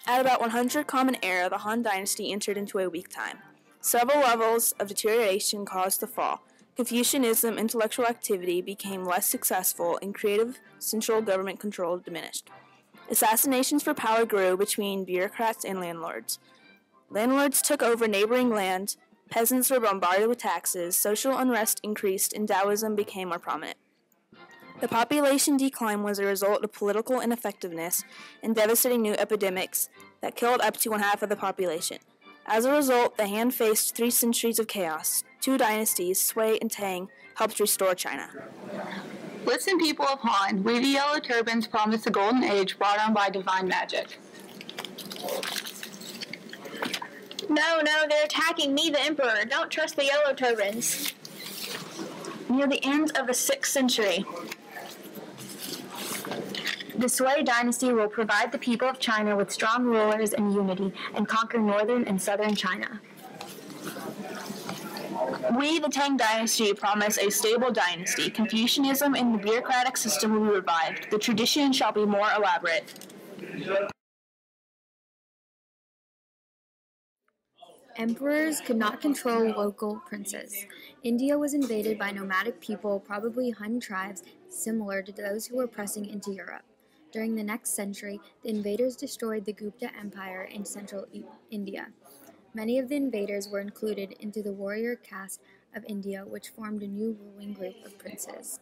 At about 100 Common Era, the Han Dynasty entered into a weak time. Several levels of deterioration caused the fall. Confucianism intellectual activity became less successful, and creative central government control diminished. Assassinations for power grew between bureaucrats and landlords. Landlords took over neighboring land, peasants were bombarded with taxes, social unrest increased, and Taoism became more prominent. The population decline was a result of political ineffectiveness and devastating new epidemics that killed up to one-half of the population. As a result, the Han faced 3 centuries of chaos. 2 dynasties, Sui and Tang, helped restore China. Listen, people of Han, we the Yellow Turbans promise a golden age brought on by divine magic. No, they're attacking me, the Emperor. Don't trust the Yellow Turbans. Near the end of the 6th century, the Sui dynasty will provide the people of China with strong rulers and unity and conquer northern and southern China. We, the Tang dynasty, promise a stable dynasty. Confucianism and the bureaucratic system will be revived. The tradition shall be more elaborate. Emperors could not control local princes. India was invaded by nomadic people, probably Han tribes, similar to those who were pressing into Europe. During the next century, the invaders destroyed the Gupta Empire in central India. Many of the invaders were included into the warrior caste of India, which formed a new ruling group of princes.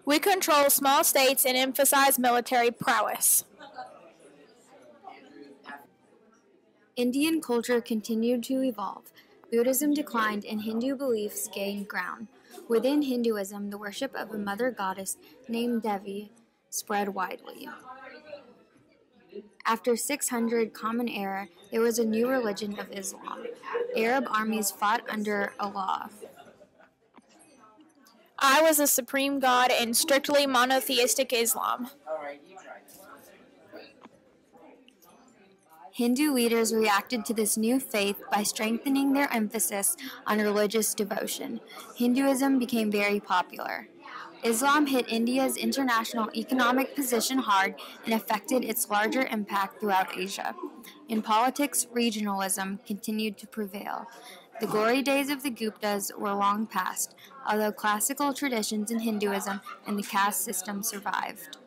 We control small states and emphasize military prowess. Indian culture continued to evolve. Buddhism declined and Hindu beliefs gained ground. Within Hinduism, the worship of a mother goddess named Devi spread widely. After 600 Common Era, there was a new religion of Islam. Arab armies fought under Allah. I was the supreme god in strictly monotheistic Islam. Hindu leaders reacted to this new faith by strengthening their emphasis on religious devotion. Hinduism became very popular. Islam hit India's international economic position hard and affected its larger impact throughout Asia. In politics, regionalism continued to prevail. The glory days of the Guptas were long past, although classical traditions in Hinduism and the caste system survived.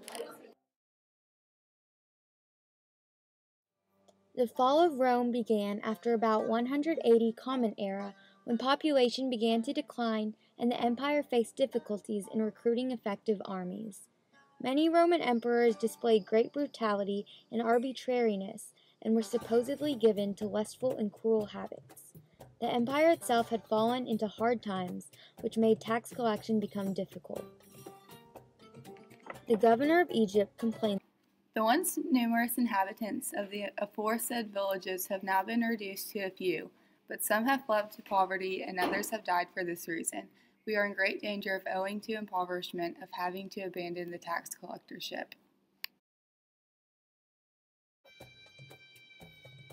The fall of Rome began after about 180 Common Era, when population began to decline and the empire faced difficulties in recruiting effective armies. Many Roman emperors displayed great brutality and arbitrariness and were supposedly given to lustful and cruel habits. The empire itself had fallen into hard times, which made tax collection become difficult. The governor of Egypt complained. The once numerous inhabitants of the aforesaid villages have now been reduced to a few, but some have fled to poverty and others have died for this reason. We are in great danger of, owing to impoverishment, of having to abandon the tax collectorship.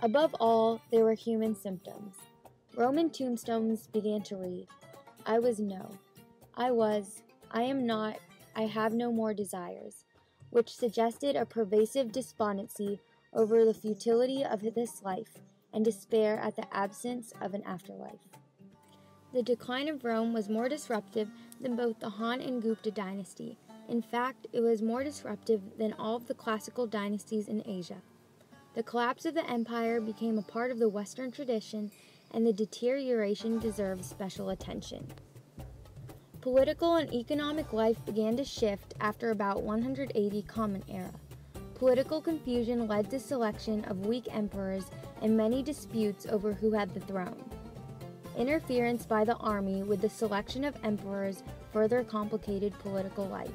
Above all, there were human symptoms. Roman tombstones began to read, "I was no. I was. I am not. I have no more desires," which suggested a pervasive despondency over the futility of this life and despair at the absence of an afterlife. The decline of Rome was more disruptive than both the Han and Gupta dynasty. In fact, it was more disruptive than all of the classical dynasties in Asia. The collapse of the empire became a part of the Western tradition, and the deterioration deserves special attention. Political and economic life began to shift after about 180 Common Era. Political confusion led to selection of weak emperors and many disputes over who had the throne. Interference by the army with the selection of emperors further complicated political life.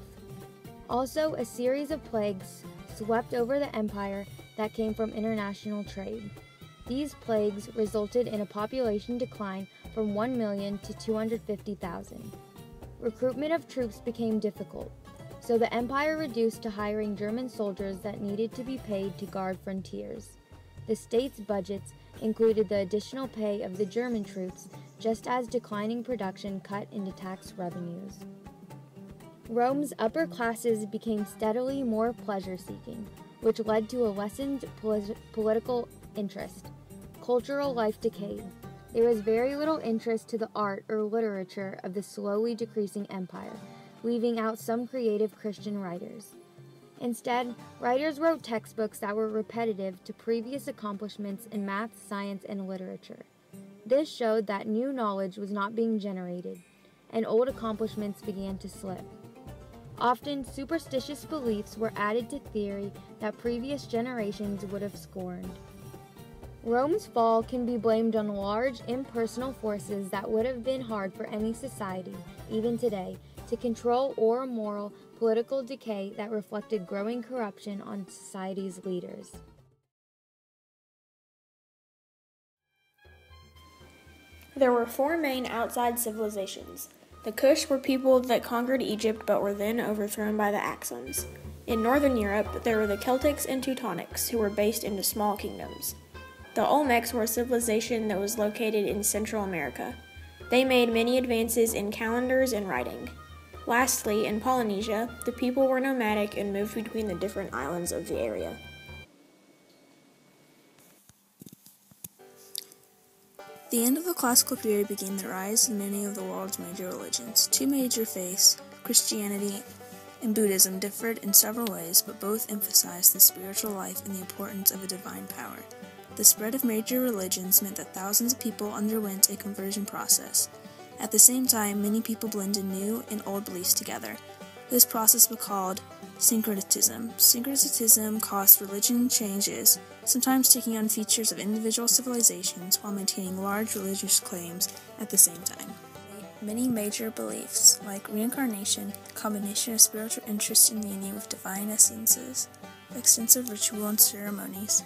Also, a series of plagues swept over the empire that came from international trade. These plagues resulted in a population decline from 1 million to 250,000. Recruitment of troops became difficult, so the empire reduced to hiring German soldiers that needed to be paid to guard frontiers. The state's budgets included the additional pay of the German troops, just as declining production cut into tax revenues. Rome's upper classes became steadily more pleasure-seeking. which led to a lessened political interest. Cultural life decayed. There was very little interest to the art or literature of the slowly decreasing empire, leaving out some creative Christian writers. Instead, writers wrote textbooks that were repetitive to previous accomplishments in math, science, and literature. This showed that new knowledge was not being generated, and old accomplishments began to slip. Often, superstitious beliefs were added to theory that previous generations would have scorned. Rome's fall can be blamed on large, impersonal forces that would have been hard for any society, even today, to control or moral political decay that reflected growing corruption on society's leaders. There were four main outside civilizations. The Kush were people that conquered Egypt but were then overthrown by the Axums. In northern Europe, there were the Celtics and Teutonics, who were based into small kingdoms. The Olmecs were a civilization that was located in Central America. They made many advances in calendars and writing. Lastly, in Polynesia, the people were nomadic and moved between the different islands of the area. The end of the classical period began the rise of many of the world's major religions. Two major faiths, Christianity and Buddhism, differed in several ways, but both emphasized the spiritual life and the importance of a divine power. The spread of major religions meant that thousands of people underwent a conversion process. At the same time, many people blended new and old beliefs together. This process was called syncretism. Syncretism caused religion changes, sometimes taking on features of individual civilizations while maintaining large religious claims at the same time. Many major beliefs, like reincarnation, combination of spiritual interest in union with divine essences, extensive ritual and ceremonies,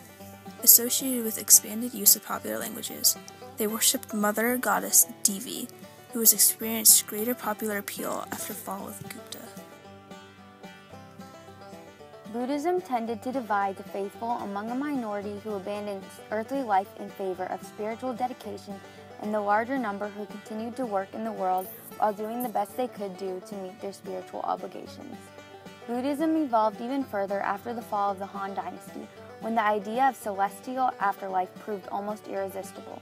associated with expanded use of popular languages. They worshipped Mother Goddess Devi, who has experienced greater popular appeal after fall of Gupta. Buddhism tended to divide the faithful among a minority who abandoned earthly life in favor of spiritual dedication and the larger number who continued to work in the world while doing the best they could do to meet their spiritual obligations. Buddhism evolved even further after the fall of the Han Dynasty, when the idea of celestial afterlife proved almost irresistible.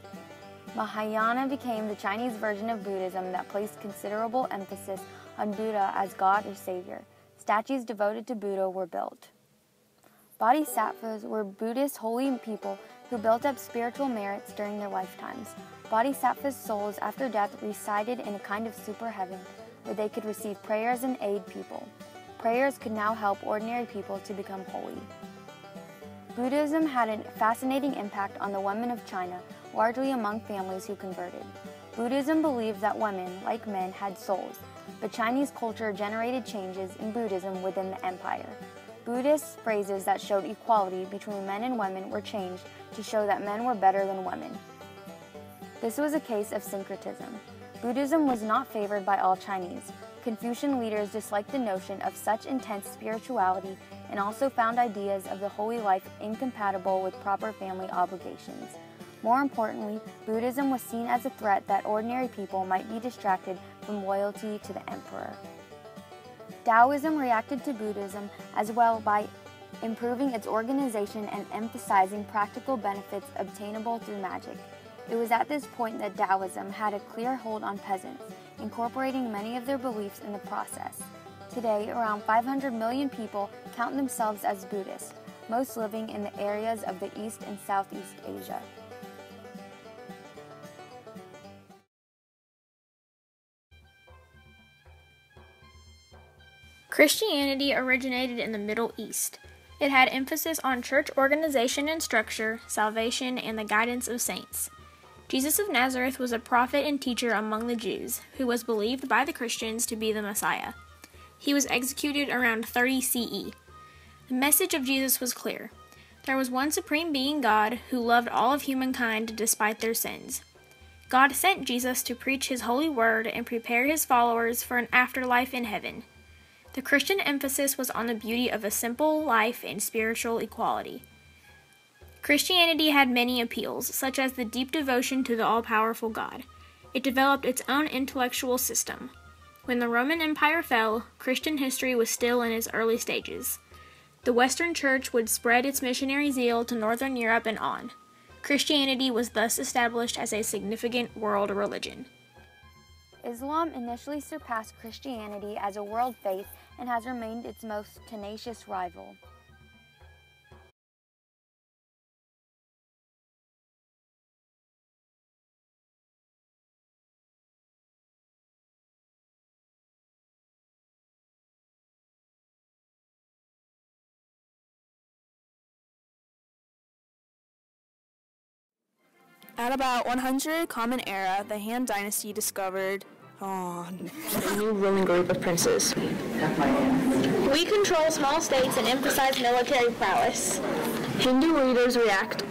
Mahayana became the Chinese version of Buddhism that placed considerable emphasis on Buddha as God or Savior. Statues devoted to Buddha were built. Bodhisattvas were Buddhist holy people who built up spiritual merits during their lifetimes. Bodhisattvas' souls after death resided in a kind of super heaven, where they could receive prayers and aid people. Prayers could now help ordinary people to become holy. Buddhism had a fascinating impact on the women of China, largely among families who converted. Buddhism believed that women, like men, had souls, but Chinese culture generated changes in Buddhism within the empire. Buddhist phrases that showed equality between men and women were changed to show that men were better than women. This was a case of syncretism. Buddhism was not favored by all Chinese. Confucian leaders disliked the notion of such intense spirituality and also found ideas of the holy life incompatible with proper family obligations. More importantly, Buddhism was seen as a threat that ordinary people might be distracted from loyalty to the emperor. Taoism reacted to Buddhism as well by improving its organization and emphasizing practical benefits obtainable through magic. It was at this point that Taoism had a clear hold on peasants, incorporating many of their beliefs in the process. Today, around 500 million people count themselves as Buddhist, most living in the areas of the East and Southeast Asia. Christianity originated in the Middle East. It had emphasis on church organization and structure, salvation, and the guidance of saints. Jesus of Nazareth was a prophet and teacher among the Jews, who was believed by the Christians to be the Messiah. He was executed around 30 CE. The message of Jesus was clear. There was one supreme being, God, who loved all of humankind despite their sins. God sent Jesus to preach his holy word and prepare his followers for an afterlife in heaven. The Christian emphasis was on the beauty of a simple life and spiritual equality. Christianity had many appeals, such as the deep devotion to the all-powerful God. It developed its own intellectual system. When the Roman Empire fell, Christian history was still in its early stages. The Western Church would spread its missionary zeal to Northern Europe and on. Christianity was thus established as a significant world religion. Islam initially surpassed Christianity as a world faith and has remained its most tenacious rival. At about 100 Common Era, the Han Dynasty discovered a new ruling group of princes. We control small states and emphasize military prowess. Hindu leaders react